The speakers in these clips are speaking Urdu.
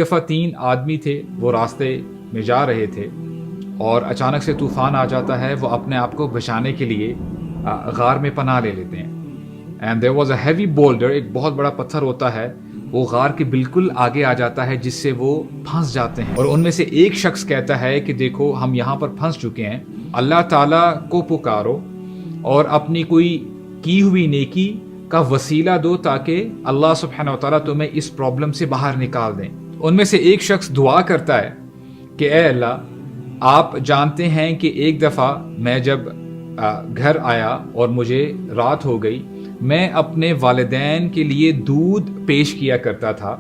دفعہ 3 آدمی تھے، وہ راستے میں جا رہے تھے اور اچانک سے طوفان آ جاتا ہے. وہ اپنے آپ کو بچانے کے لیے غار میں پناہ لے لیتے ہیں. And there was a heavy boulder, ایک بہت بڑا پتھر ہوتا ہے، وہ غار کے بالکل آگے آ جاتا ہے جس سے وہ پھنس جاتے ہیں. اور ان میں سے ایک شخص کہتا ہے کہ دیکھو ہم یہاں پر پھنس چکے ہیں، اللہ تعالیٰ کو پکارو اور اپنی کوئی کی ہوئی نیکی کا وسیلہ دو تاکہ اللہ سبحانہ و تعالیٰ تمہیں اس پرابلم سے باہر نکال دیں. ان میں سے ایک شخص دعا کرتا ہے کہ اے اللہ، آپ جانتے ہیں کہ ایک دفعہ میں جب گھر آیا اور مجھے رات ہو گئی، میں اپنے والدین کے لیے دودھ پیش کیا کرتا تھا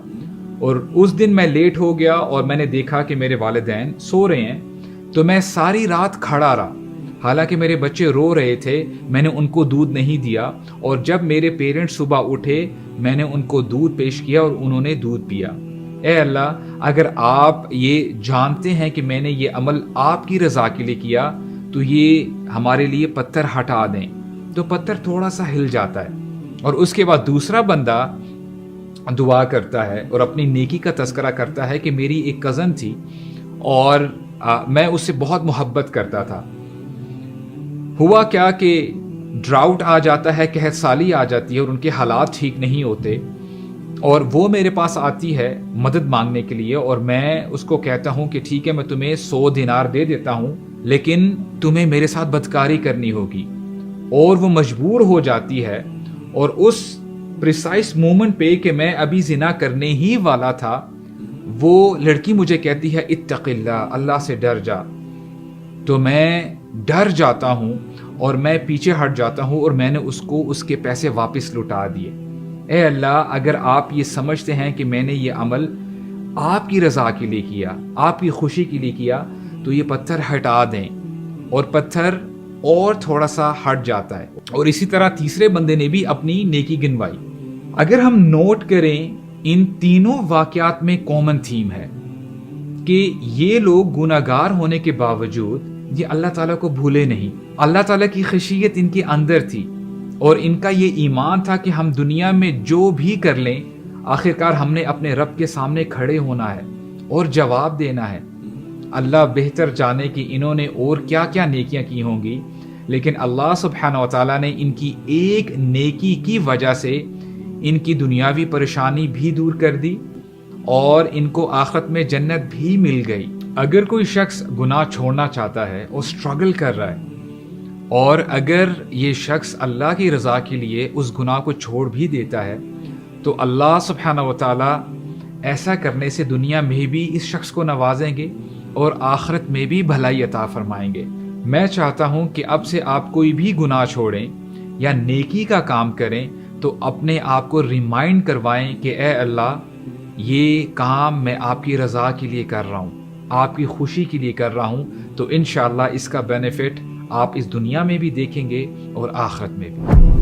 اور اس دن میں لیٹ ہو گیا اور میں نے دیکھا کہ میرے والدین سو رہے ہیں، تو میں ساری رات کھڑا رہا. حالانکہ میرے بچے رو رہے تھے، میں نے ان کو دودھ نہیں دیا، اور جب میرے پیرنٹس صبح اٹھے میں نے ان کو دودھ پیش کیا اور انہوں نے دودھ پیا. اے اللہ، اگر آپ یہ جانتے ہیں کہ میں نے یہ عمل آپ کی رضا کے لیے کیا تو یہ ہمارے لیے پتھر ہٹا دیں. تو پتھر تھوڑا سا ہل جاتا ہے. اور اس کے بعد دوسرا بندہ دعا کرتا ہے اور اپنی نیکی کا تذکرہ کرتا ہے کہ میری ایک کزن تھی اور میں اس سے بہت محبت کرتا تھا. ہوا کیا کہ ڈراؤٹ آ جاتا ہے، قحط سالی آ جاتی ہے اور ان کے حالات ٹھیک نہیں ہوتے، اور وہ میرے پاس آتی ہے مدد مانگنے کے لیے، اور میں اس کو کہتا ہوں کہ ٹھیک ہے میں تمہیں 100 دینار دے دیتا ہوں لیکن تمہیں میرے ساتھ بدکاری کرنی ہوگی. اور وہ مجبور ہو جاتی ہے، اور اس پریسائز مومنٹ پہ کہ میں ابھی زنا کرنے ہی والا تھا، وہ لڑکی مجھے کہتی ہے اتق اللہ، اللہ سے ڈر جا. تو میں ڈر جاتا ہوں اور میں پیچھے ہٹ جاتا ہوں اور میں نے اس کو اس کے پیسے واپس لوٹا دیے. اے اللہ، اگر آپ یہ سمجھتے ہیں کہ میں نے یہ عمل آپ کی رضا کے لیے کیا، آپ کی خوشی کے لیے کیا، تو یہ پتھر ہٹا دیں. اور پتھر اور تھوڑا سا ہٹ جاتا ہے. اور اسی طرح تیسرے بندے نے بھی اپنی نیکی گنوائی. اگر ہم نوٹ کریں ان تینوں واقعات میں کامن تھیم ہے کہ یہ لوگ گناہگار ہونے کے باوجود یہ اللہ تعالیٰ کو بھولے نہیں. اللہ تعالیٰ کی خشیت ان کے اندر تھی اور ان کا یہ ایمان تھا کہ ہم دنیا میں جو بھی کر لیں آخرکار ہم نے اپنے رب کے سامنے کھڑے ہونا ہے اور جواب دینا ہے. اللہ بہتر جانے کہ انہوں نے اور کیا کیا نیکیاں کی ہوں گی، لیکن اللہ سبحانہ و تعالیٰ نے ان کی ایک نیکی کی وجہ سے ان کی دنیاوی پریشانی بھی دور کر دی اور ان کو آخرت میں جنت بھی مل گئی. اگر کوئی شخص گناہ چھوڑنا چاہتا ہے اور سٹرگل کر رہا ہے، اور اگر یہ شخص اللہ کی رضا کے لیے اس گناہ کو چھوڑ بھی دیتا ہے، تو اللہ سبحانہ و تعالیٰ ایسا کرنے سے دنیا میں بھی اس شخص کو نوازیں گے اور آخرت میں بھی بھلائی عطا فرمائیں گے. میں چاہتا ہوں کہ اب سے آپ کوئی بھی گناہ چھوڑیں یا نیکی کا کام کریں تو اپنے آپ کو ریمائنڈ کروائیں کہ اے اللہ، یہ کام میں آپ کی رضا کے لیے کر رہا ہوں، آپ کی خوشی کے لیے کر رہا ہوں. تو انشاءاللہ اس کا بینیفٹ آپ اس دنیا میں بھی دیکھیں گے اور آخرت میں بھی.